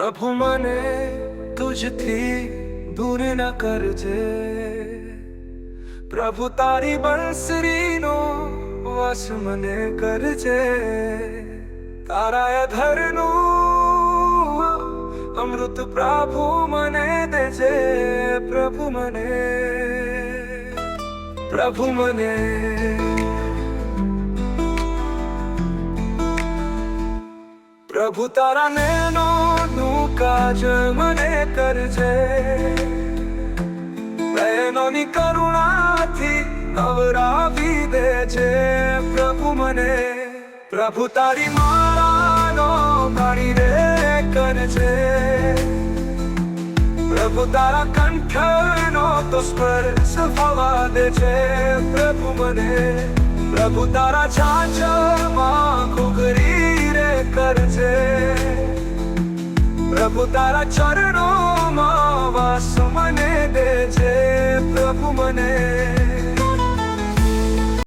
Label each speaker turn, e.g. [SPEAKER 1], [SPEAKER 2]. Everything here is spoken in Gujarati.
[SPEAKER 1] પ્રભુ મને તુજથી દૂર ન કરજે, પ્રભુ તારી બંસરીનો વાસ મને કરજે, તારા અધરનું અમૃત પ્રભુ મને દેજે, પ્રભુ મને પ્રભુ તારા નૈનોનું કાજ મને કરજે, નયનોની કરુણાથી નવરાવી દેજે, પ્રભુ તારી માળાનો પાણી રે કરજે, પ્રભુ તારા કંઠનો તો સ્પર્શ થવા દેજે, પ્રભુ તારા છાછમાં ઘૂઘરી રે કરજે, પ્રભુ તારા ચરણોમાં વાસ મને દેજે, પ્રભુ મને